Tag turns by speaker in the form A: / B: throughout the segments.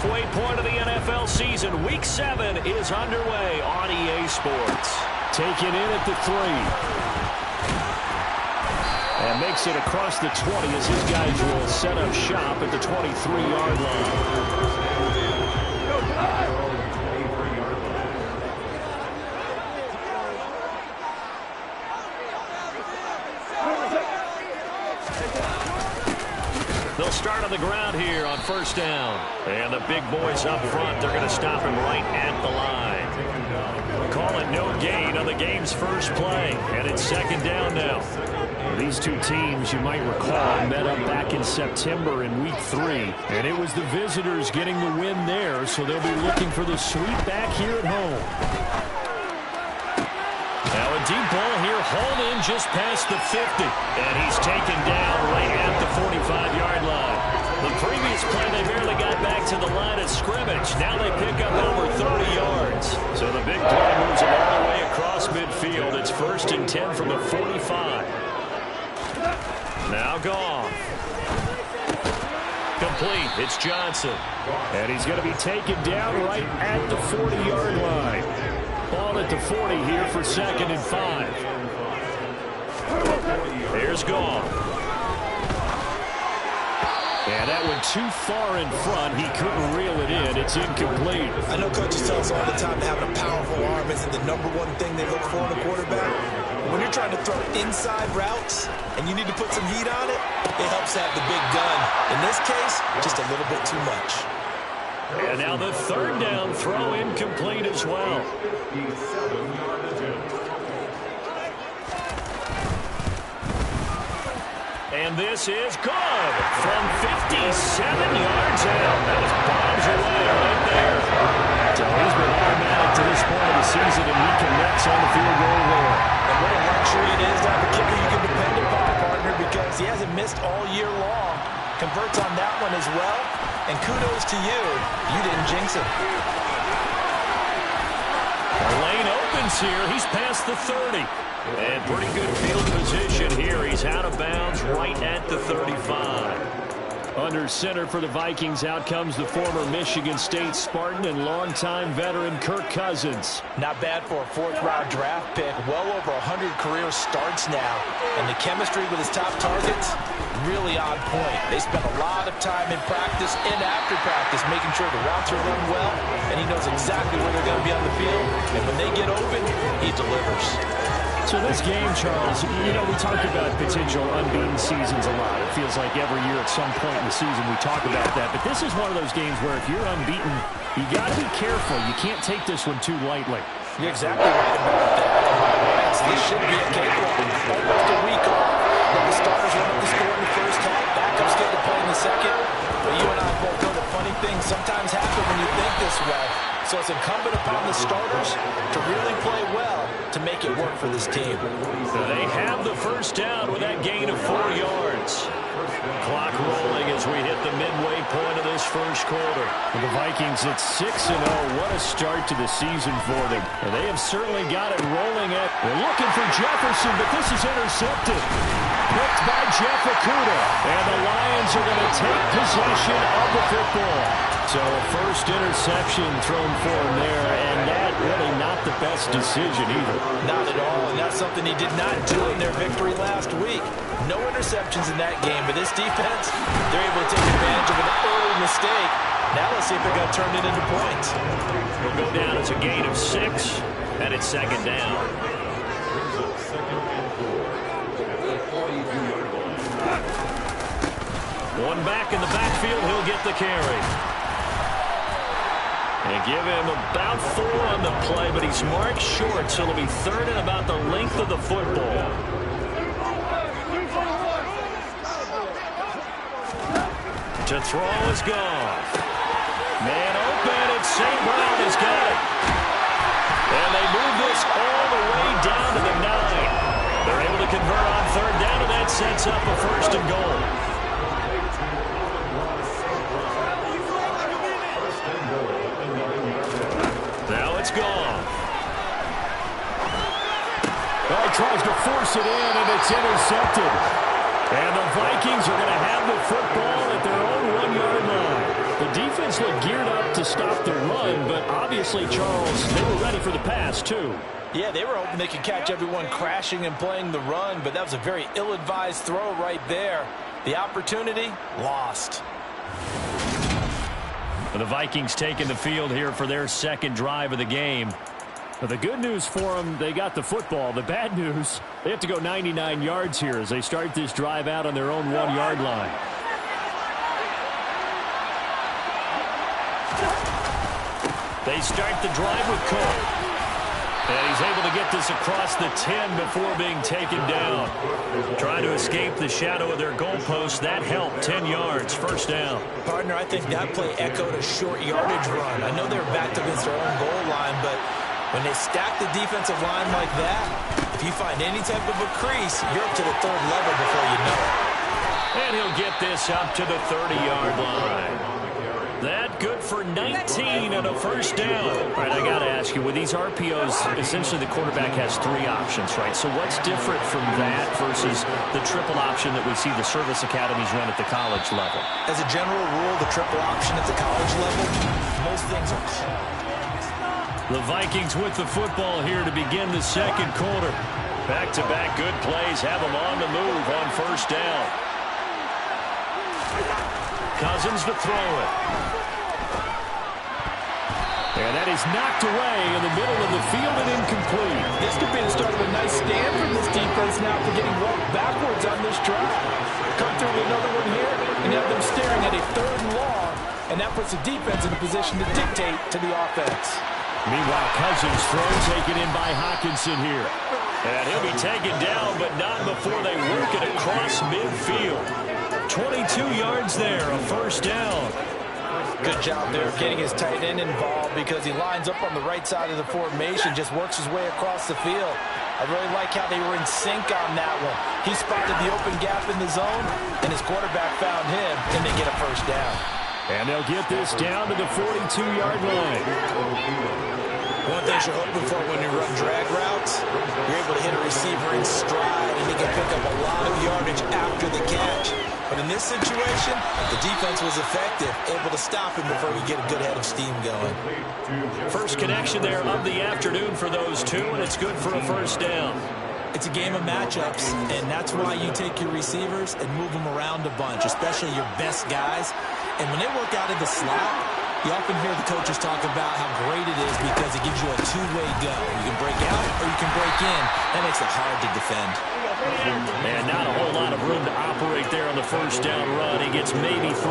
A: halfway point of the NFL season. Week 7 is underway on EA Sports.
B: Taken in at the 3. And makes it across the 20 as his guys will set up shop at the 23-yard line.
A: They'll start on the ground here on first down. And the big boys up front, they're going to stop him right at the line. Call it no gain on the game's first play. And it's second down now.
B: These two teams, you might recall, met up back in September in Week 3. And it was the visitors getting the win there, so they'll be looking for the sweep back here at home.
A: Now a deep ball here, hauled in just past the 50. And he's taken down right at the 45-yard line. The previous play, they barely got back to the line of scrimmage. Now they pick up over 30 yards. So the big play moves them all the way across midfield. It's 1st and 10 from the 45. Now gone. Complete. It's Johnson.
B: And he's going to be taken down right at the 40-yard line. Ball at the 40 here for 2nd and 5.
A: Here's gone.
B: And that went too far in front. He couldn't reel it in. It's incomplete.
C: I know coaches tell us all the time that having a powerful arm isn't the #1 thing they look for in a quarterback. When you're trying to throw inside routes and you need to put some heat on it, it helps to have the big gun. In this case, just a little bit too much.
A: And now the 3rd down throw incomplete as well. And this is good from 57 yards out. That was bombs away right there.
B: So he's been automatic to this point of the season, and he connects on the field goal there.
C: And what a luxury it is to have a kicker you can depend upon, partner, because he hasn't missed all year long. Converts on that one as well. And kudos to you. You didn't jinx it.
A: The lane opens here. He's past the 30. And pretty good field position here. He's out of bounds right at the 35.
B: Under center for the Vikings, out comes the former Michigan State Spartan and longtime veteran Kirk Cousins.
C: Not bad for a 4th-round draft pick. Well over 100 career starts now. And the chemistry with his top targets, really on point. They spend a lot of time in practice and after practice making sure the routes are run well, and he knows exactly where they're going to be on the field. And when they get open, he delivers.
B: So this game, Charles, you know, we talk about potential unbeaten seasons a lot. It feels like every year at some point in the season we talk about that. But this is one of those games where if you're unbeaten, you got to be careful. You can't take this one too lightly.
C: You're exactly right about that. This should be a cakewalk. Almost a week off. The starters run up the score in the first half. Backups get to play in the second. But you and I both know that funny things sometimes happen when you think this way. So it's incumbent upon the starters to really play well to make it work for this team.
A: They have the first down with that gain of 4 yards. Clock rolling as we hit the midway point of this first quarter.
B: And the Vikings at 6-0. What a start to the season for them. And they have certainly got it rolling at. They're looking for Jefferson, but this is intercepted. Picked by Jeff Okudah. And the Lions are going to take possession of the football. So a first interception thrown for him there, and that really not the best decision either.
C: Not at all, and that's something he did not do in their victory last week. No interceptions in that game, but this defense, they're able to take advantage of an early mistake. Now let's see if they're going to turn it into points.
A: It'll go down as a gain of 6, and it's 2nd down. One back in the backfield, he'll get the carry. And give him about 4 on the play, but he's marked short, so it'll be 3rd and about the length of the football. To throw is gone. Man open, and St. Brown has got it. And they move this all the way down to the 9. They're able to convert on 3rd down, and that sets up a 1st and goal. Now it's gone.
B: Well, he tries to force it in, and it's intercepted. And the Vikings are going to have the football at their own 1-yard line. The defense Bills look geared up to stop the run, but obviously, Charles, they were ready for the pass, too.
C: Yeah, they were hoping they could catch everyone crashing and playing the run, but that was a very ill-advised throw right there. The opportunity, lost.
B: The Vikings taking the field here for their second drive of the game. But the good news for them, they got the football. The bad news, they have to go 99 yards here as they start this drive out on their own 1-yard line. They start the drive with Cook. And he's able to get this across the 10 before being taken down. Trying to escape the shadow of their goalpost. That helped. 10 yards. First down.
C: Partner, I think that play echoed a short yardage run. I know they were backed against their own goal line, but when they stack the defensive line like that, if you find any type of a crease, you're up to the third level before you know it.
B: And he'll get this up to the 30-yard line. That good for 19 and a first down. All right, I got to ask you, with these RPOs, essentially the quarterback has 3 options, right? So what's different from that versus the triple option that we see the service academies run at the college level?
C: As a general rule, the triple option at the college level, most things are called.
B: The Vikings with the football here to begin the second quarter. Back-to-back good plays have them on the move on first down. Cousins to throw it. And that is knocked away in the middle of the field and incomplete.
C: This could be the start of a nice stand from this defense now for getting walked backwards on this drive. Come through with another one here, and you have them staring at a 3rd and long, and that puts the defense in a position to dictate to the offense.
B: Meanwhile, Cousins throws taken in by Hockenson here. And he'll be taken down, but not before they work it across midfield. 22 yards there, a first down.
C: Good job there getting his tight end involved because he lines up on the right side of the formation, just works his way across the field. I really like how they were in sync on that one. He spotted the open gap in the zone, and his quarterback found him, and they get a first down.
B: And they'll get this down to the 42-yard line.
C: One thing you're hoping for when you run drag routes, you're able to hit a receiver in stride, and he can pick up a lot of yardage after the catch. But in this situation, the defense was effective, able to stop him before we get a good head of steam going.
B: First connection there of the afternoon for those two, and it's good for a first down.
C: It's a game of matchups, and that's why you take your receivers and move them around a bunch, especially your best guys. And when they work out of the slot, you often hear the coaches talk about how great it is because it gives you a two-way go. You can break out or you can break in. That makes it hard to defend.
B: And not a whole lot of room to operate there on the first down run. He gets maybe 3.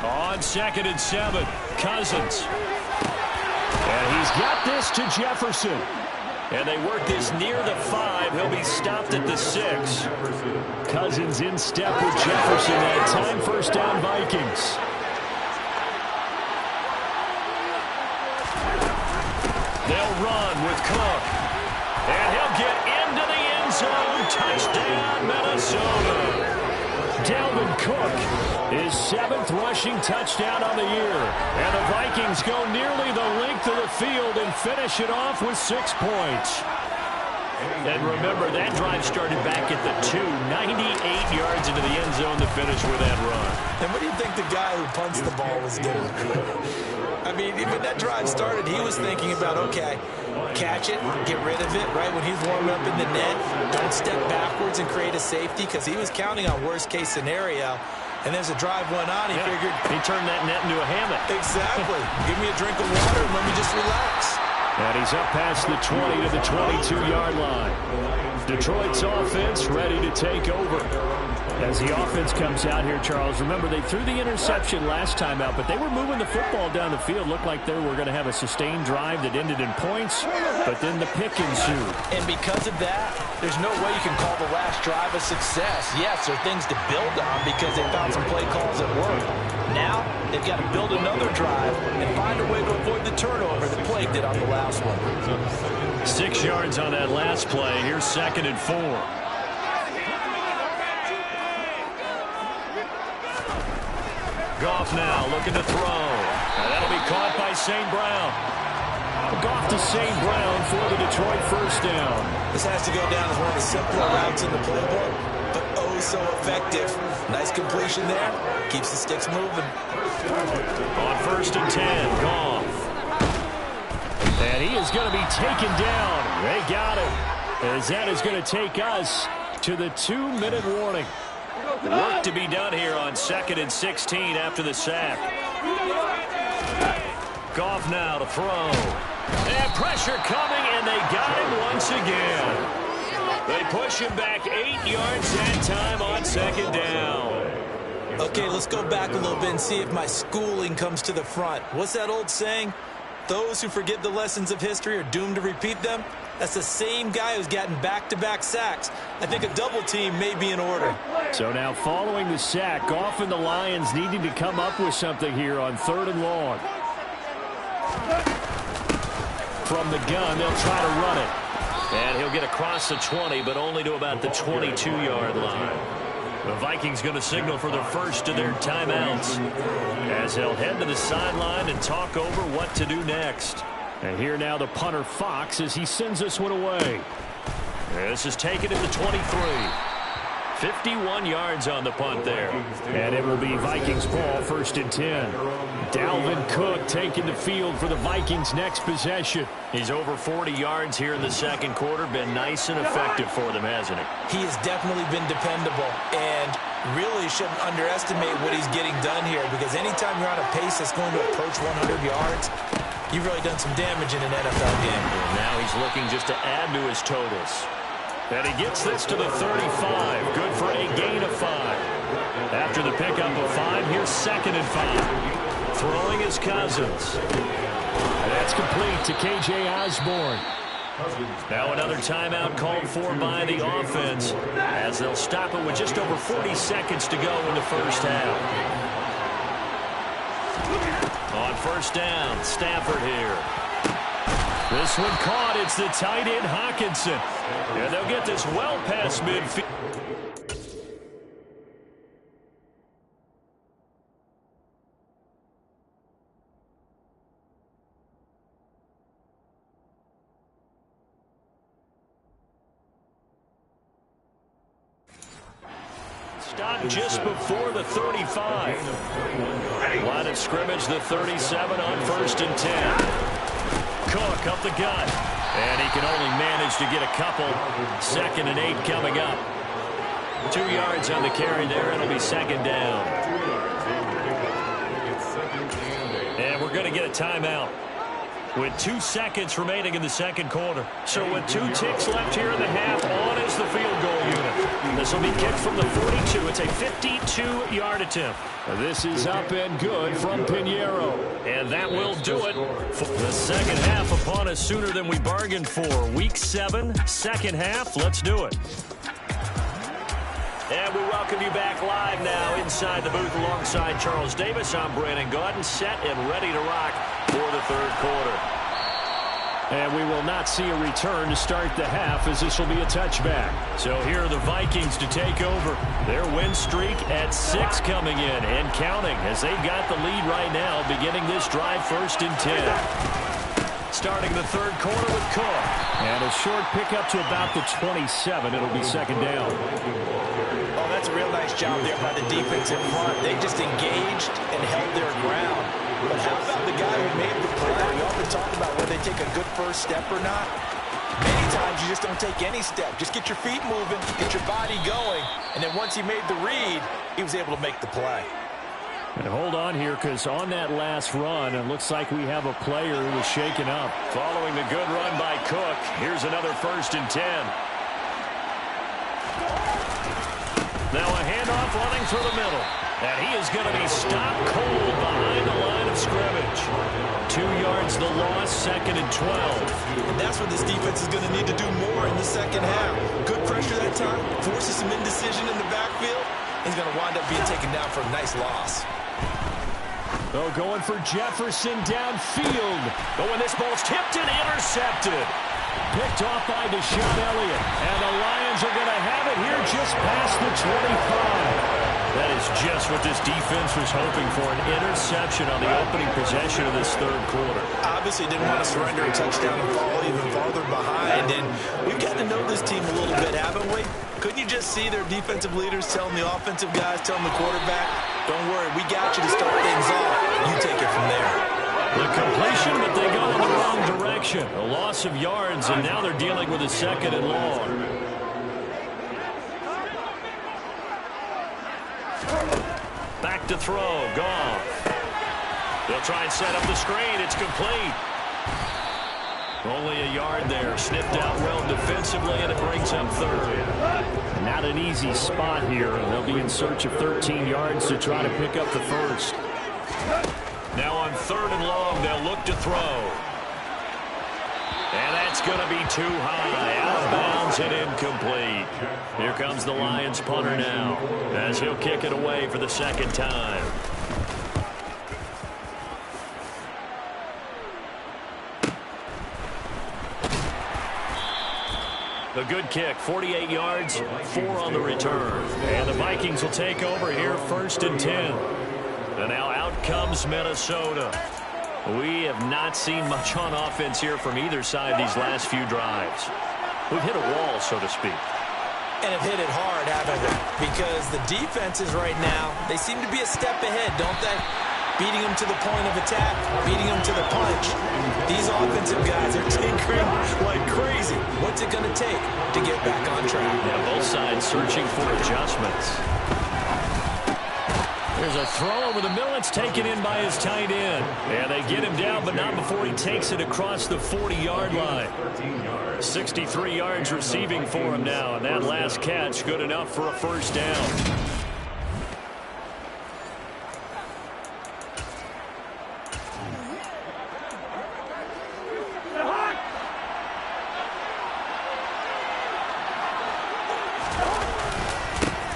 B: On 2nd and 7, Cousins. And he's got this to Jefferson. And they work this near the 5. He'll be stopped at the 6. Cousins in step with Jefferson that time. First down, Vikings. They'll run with Cook. And he'll get into the end zone. Touchdown, Minnesota. Dalvin Cook, his 7th rushing touchdown on the year. And the Vikings go nearly the length of the field and finish it off with 6 points. And remember, that drive started back at the 2, 98 yards into the end zone to finish with that run.
C: And what do you think the guy who punts the ball was doing? I mean, when that drive started, he was thinking about, okay, catch it, get rid of it, right? When he's warming up in the net, don't step backwards and create a safety because he was counting on worst-case scenario. And as the drive went on, he figured...
B: He turned that net into a hammock.
C: Exactly. Give me a drink of water and let me just relax.
B: And he's up past the 20 to the 22-yard line. Detroit's offense ready to take over. As the offense comes out here, Charles, remember they threw the interception last time out, but they were moving the football down the field. Looked like they were going to have a sustained drive that ended in points, but then the pick ensued.
C: And because of that, there's no way you can call the last drive a success. Yes, there are things to build on because they found some play calls that work. Now, they've got to build another drive and find a way to avoid the turnover that plagued it on the last one.
B: 6 yards on that last play. Here's 2nd and 4. Goff now looking to throw. And that'll be caught by St. Brown. Goff to St. Brown for the Detroit first down.
C: This has to go down as one of the simpler routes in the playbook, but oh so effective. Nice completion there. Keeps the sticks moving.
B: On 1st and 10, Goff. And he is going to be taken down. They got him. As that is going to take us to the 2-minute warning.
A: Work to be done here on 2nd and 16 after the sack. Goff now to throw. And pressure coming, and they got him once again. They push him back 8 yards that time on 2nd down.
C: Okay, let's go back a little bit and see if my schooling comes to the front. What's that old saying? Those who forget the lessons of history are doomed to repeat them. That's the same guy who's gotten back-to-back sacks. I think a double team may be in order.
B: So now following the sack, Goff and the Lions needing to come up with something here on 3rd and long. From the gun, they'll try to run it.
A: And he'll get across the 20, but only to about the 22-yard line. The Vikings going to signal for the first of their timeouts as they'll head to the sideline and talk over what to do next.
B: And here now the punter Fox as he sends this one away.
A: This is taken at the 23. 51 yards on the punt there.
B: And it will be Vikings ball, 1st and 10. Dalvin Cook taking the field for the Vikings next possession.
A: He's over 40 yards here in the 2nd quarter. Been nice and effective for them, hasn't he?
C: He has definitely been dependable, and really shouldn't underestimate what he's getting done here, because anytime you're on a pace that's going to approach 100 yards, you've really done some damage in an NFL game.
A: And now he's looking just to add to his totals. And he gets this to the 35. Good for a gain of 5. After the pickup of 5, here's 2nd and 5. Throwing his Cousins.
B: And that's complete to K.J. Osborne.
A: Now another timeout called for by the offense as they'll stop it with just over 40 seconds to go in the first half. On 1st down, Stafford here. This one caught. It's the tight end, Hockenson. And they'll get this well past midfield. Stopped just before the 35. Line of scrimmage, the 37 on 1st and 10. Cook up the gut, and he can only manage to get a couple. 2nd and 8 coming up. 2 yards on the carry there. It'll be 2nd down. And we're going to get a timeout with 2 seconds remaining in the 2nd quarter. So with 2 ticks left here in the half, on is the field goal unit. This will be kicked from the 42. It's a 52-yard attempt.
B: This is up and good from Pinheiro.
A: And that will do it. The 2nd half upon us sooner than we bargained for. Week 7, 2nd half. Let's do it. And we welcome you back live now inside the booth alongside Charles Davis. I'm Brandon Gaudin, set and ready to rock for the 3rd quarter.
B: And we will not see a return to start the half, as this will be a touchback.
A: So here are the Vikings to take over. Their win streak at 6 coming in and counting, as they've got the lead right now beginning this drive 1st and 10. Starting the 3rd quarter with Cook.
B: And a short pickup to about the 27. It'll be 2nd down.
C: Oh, that's a real nice job there by the defense in front. They just engaged and held their ground. But how about the guy who made the play? We often talk about whether they take a good first step or not. Many times you just don't take any step. Just get your feet moving, get your body going, and then once he made the read, he was able to make the play.
B: And hold on here, because on that last run, it looks like we have a player who was shaken up.
A: Following the good run by Cook, here's another 1st and 10. Now a handoff running through the middle. And he is going to be stopped cold behind the line of scrimmage. 2 yards the loss, 2nd and 12.
C: And that's what this defense is going to need to do more in the 2nd half. Good pressure that time, forces some indecision in the backfield. He's going to wind up being taken down for a nice loss.
B: Oh, going for Jefferson downfield.
A: Oh, and this ball's tipped and intercepted.
B: Picked off by Deshaun Elliott. And the Lions are going to have it here just past the 25.
A: That is just what this defense was hoping for, an interception on the opening possession of this third quarter.
C: Obviously didn't want to surrender a touchdown and fall even farther behind. And we've gotten to know this team a little bit, haven't we? Couldn't you just see their defensive leaders telling the offensive guys, telling the quarterback, don't worry, we got you to start things off. You take it from there.
A: The completion, but they go in the wrong direction. A loss of yards, and now they're dealing with a 2nd and long. Back to throw, Goff. They'll try and set up the screen. It's complete. Only a yard there. Snipped out well defensively, and it brings up 3rd.
B: Not an easy spot here. They'll be in search of 13 yards to try to pick up the first.
A: Now on 3rd and long, they'll look to throw. And that's going to be too high. Out of bounds and incomplete. Here comes the Lions punter now, as he'll kick it away for the 2nd time. A good kick, 48 yards, 4 on the return. And the Vikings will take over here, 1st and 10. And now out comes Minnesota. We have not seen much on offense here from either side these last few drives. We've hit a wall, so to speak.
C: And have hit it hard, haven't we? Because the defenses right now, they seem to be a step ahead, don't they? Beating them to the point of attack, beating them to the punch. These offensive guys are tinkering like crazy. What's it going to take to get back on track?
A: Yeah, both sides searching for adjustments. There's a throw over the middle. It's taken in by his tight end. Yeah, they get him down, but not before he takes it across the 40-yard line. 63 yards receiving for him now, and that last catch good enough for a 1st down.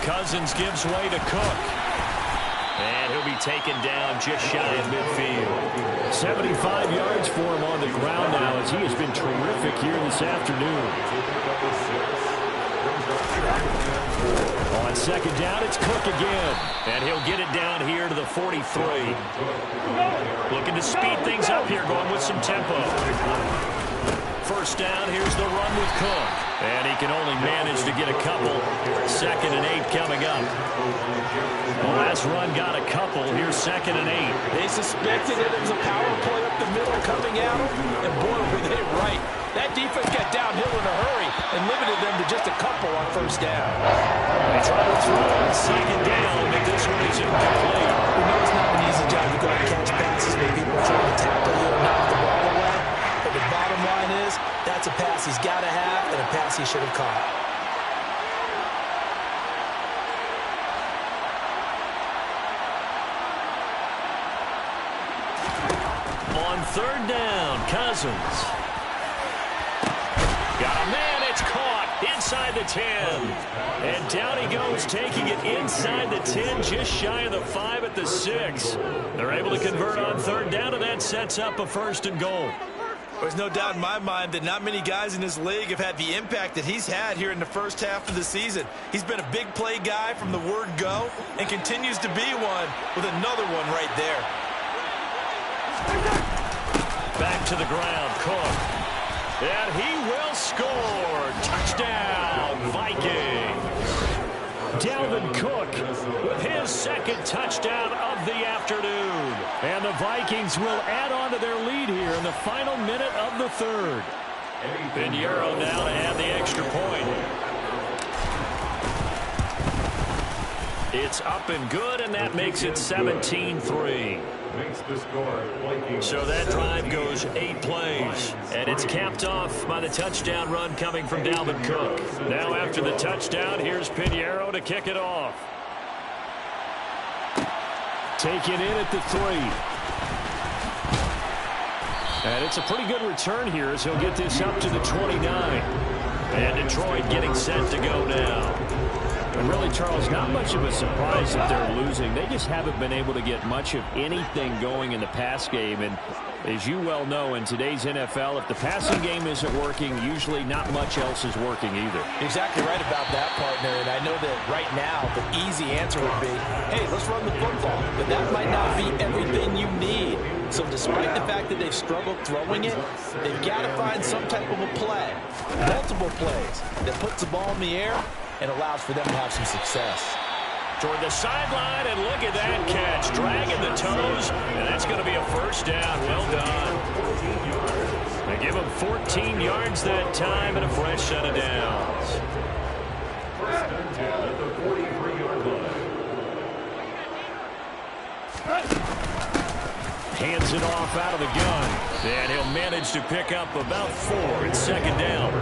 A: Cousins gives way to Cook. And he'll be taken down just shy of midfield.
B: 75 yards for him on the ground now, as he has been terrific here this afternoon. On 2nd down, it's Cook again.
A: And he'll get it down here to the 43. Looking to speed things up here, going with some tempo. 1st down, here's the run with Cook. And he can only manage to get a couple. 2nd and 8 coming up. The last run got a couple. Here's 2nd and 8.
C: They suspected that it was a power play up the middle coming at them. And boy, were they right. That defense got downhill in a hurry and limited them to just a couple on 1st down.
A: They try to throw on 2nd down, but this one is incomplete.
C: We know it's not an easy job to go out and catch passes when people are trying to tackle you and knock the ball away. But the bottom line is, that's a pass he's got to have and a pass he should have caught.
A: On 3rd down, Cousins. Got a man, it's caught inside the 10. And down he goes, taking it inside the 10, just shy of the 5 at the 6. They're able to convert on 3rd down, and that sets up a 1st and goal.
C: There's no doubt in my mind that not many guys in this league have had the impact that he's had here in the 1st half of the season. He's been a big play guy from the word go and continues to be one with another one right there.
A: Back to the ground, Cook. And he will score. Touchdown, Vikings.
B: Dalvin Cook with his 2nd touchdown of the afternoon. And the Vikings will add on to their lead here in the final minute of the 3rd.
A: Pinheiro now to add the extra point. It's up and good, and that makes it 17-3. So that drive goes 8 plays, and it's capped off by the touchdown run coming from Dalvin Cook. Now after the touchdown, here's Pinheiro to kick it off.
B: Taken in at the 3. And it's a pretty good return here as he'll get this up to the 29.
A: And Detroit getting set to go now.
B: And really, Charles, not much of a surprise that they're losing. They just haven't been able to get much of anything going in the pass game. And as you well know, in today's NFL, if the passing game isn't working, usually not much else is working either.
C: Exactly right about that part. partner, and I know that right now the easy answer would be, hey, let's run the football. But that might not be everything you need. So despite the fact that they've struggled throwing it, they've got to find some type of a play, multiple plays, that puts the ball in the air and allows for them to have some success.
A: Toward the sideline, and look at that catch. Dragging the toes, and that's going to be a first down. Well done. They give him 14 yards that time and a fresh set of downs. At the 43-yard line. Hands it off out of the gun, and he'll manage to pick up about 4 in second down.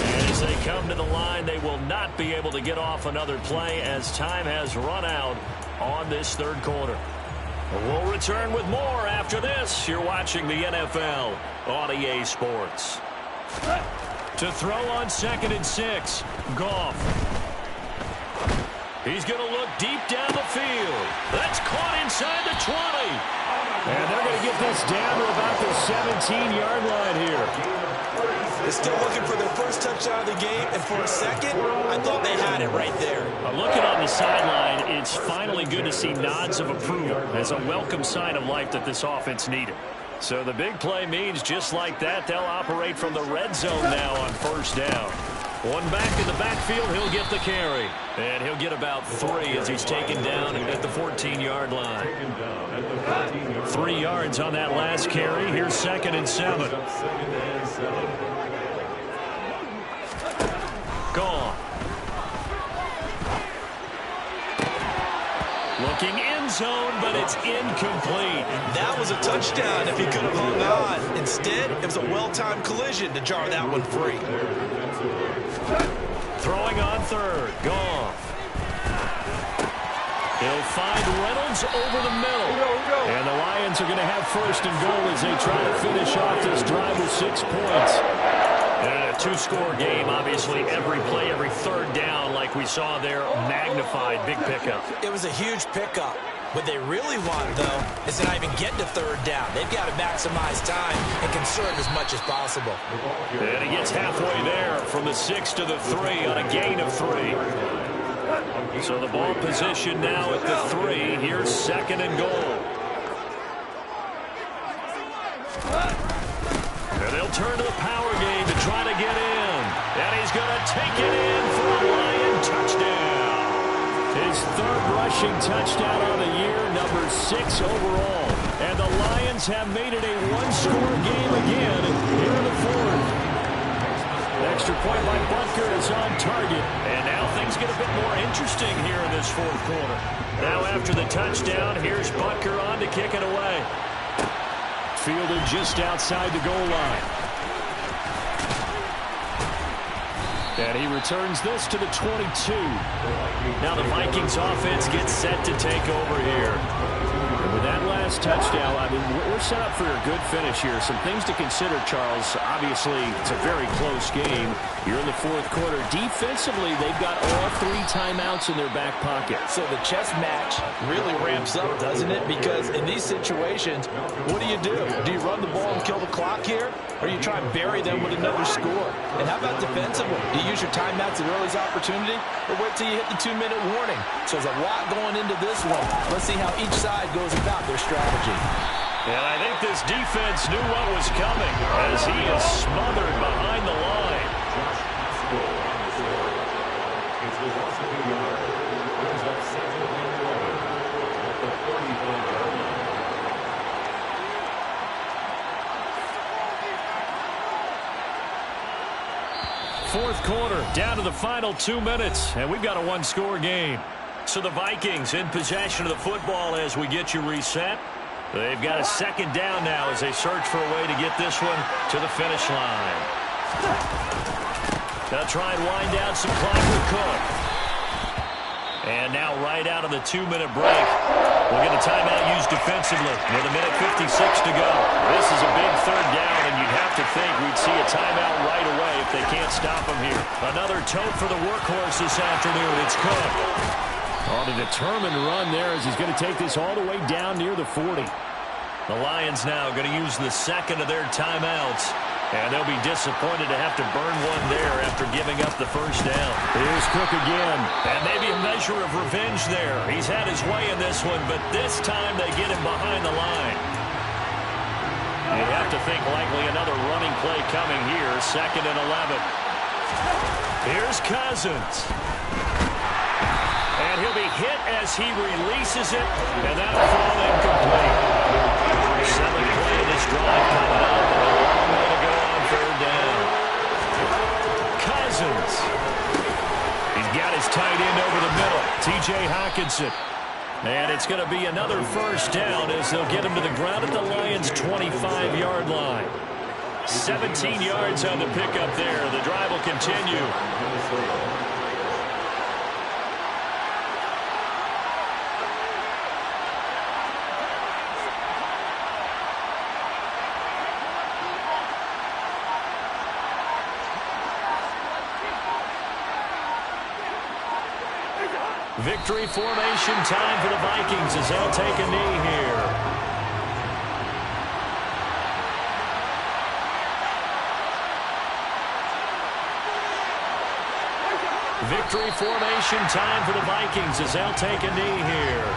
A: And as they come to the line, they will not be able to get off another play as time has run out on this third quarter. We'll return with more after this. You're watching the NFL on EA Sports. To throw on 2nd and 6, Goff. He's going to look deep down the field. That's caught inside the 20. And they're going to get this down to about the 17-yard line here.
C: They're still looking for their first touchdown of the game, and for a second, I thought they had it right there.
A: Looking on the sideline, it's finally good to see nods of approval as a welcome sign of life that this offense needed. So the big play means just like that, they'll operate from the red zone now on first down. One back in the backfield, he'll get the carry. And he'll get about 3 as he's taken down at the 14-yard line. 3 yards on that last carry. Here's 2nd and 7. Gone. Looking end zone, but it's incomplete.
C: That was a touchdown if he could have hung on. Instead, it was a well-timed collision to jar that one free.
A: Throwing on 3rd. Goff. He'll find Reynolds over the middle. And the Lions are going to have 1st and goal as they try to finish off this drive with 6 points. And a 2-score game, obviously, every play, every 3rd down, like we saw there, magnified, big pickup.
C: It was a huge pickup. What they really want, though, is to not even get to 3rd down. They've got to maximize time and conserve as much as possible.
A: And he gets halfway there from the 6 to the 3 on a gain of 3. So the ball position now at the 3. Here's 2nd and goal. And they'll turn to the power game to try to get in. And he's going to take it in for a Lion touchdown. His 3rd rushing touchdown on the year, number 6 overall. And the Lions have made it a 1-score game again here in the 4th. Extra point by Butker is on target. And now things get a bit more interesting here in this 4th quarter. Now after the touchdown, here's Butker on to kick it away. Fielded just outside the goal line. And he returns this to the 22. Now the Vikings offense gets set to take over here. And with that last touchdown, I mean, we're set up for a good finish here. Some things to consider, Charles. Obviously, it's a very close game. You're in the 4th quarter. Defensively, they've got all 3 timeouts in their back pocket.
C: So the chess match really ramps up, doesn't it? Because in these situations, what do? Do you run the ball and kill the clock here? Or you try and bury them with another score? And how about defensively? Do you use your timeouts at earliest opportunity? Or wait till you hit the 2-minute warning? So there's a lot going into this one. Let's see how each side goes about their strategy.
A: And I think this defense knew what was coming as he is smothered behind the line. 4th quarter, down to the final 2 minutes, and we've got a 1-score game. So the Vikings in possession of the football as we get you reset. They've got a 2nd down now as they search for a way to get this one to the finish line. They'll try and wind down some clock with Cook. And now right out of the 2-minute break, we'll get a timeout used defensively with 1:56 to go. This is a big 3rd down, and you'd have to think we'd see a timeout right away if they can't stop him here. Another tote for the workhorse this afternoon. It's Cook. On a determined run there as he's going to take this all the way down near the 40. The Lions now going to use the 2nd of their timeouts And they'll be disappointed to have to burn one there after giving up the first down.
B: Here's Cook again.
A: And maybe a measure of revenge there. He's had his way in this one, but this time they get him behind the line. You have to think likely another running play coming here, 2nd and 11. Here's Cousins. And he'll be hit as he releases it, and that'll fall incomplete. 7th play of this drive coming up, and a long way to go on 3rd down. Cousins. He's got his tight end over the middle, T.J. Hockenson. And it's going to be another first down as they'll get him to the ground at the Lions' 25-yard line. 17 yards on the pickup there. The drive will continue. Victory formation time for the Vikings as they'll take a knee here. Victory formation time for the Vikings as they'll take a knee here.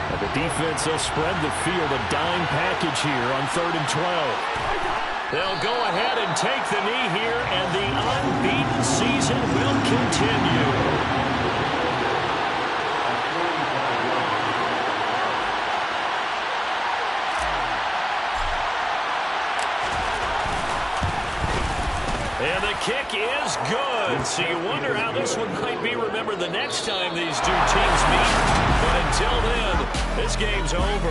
B: And the defense will spread the field, a dime package here on 3rd and 12.
A: They'll go ahead and take the knee here, and the unbeaten season will continue. And the kick is good. So you wonder how this one might be remembered the next time these two teams meet. But until then, this game's over.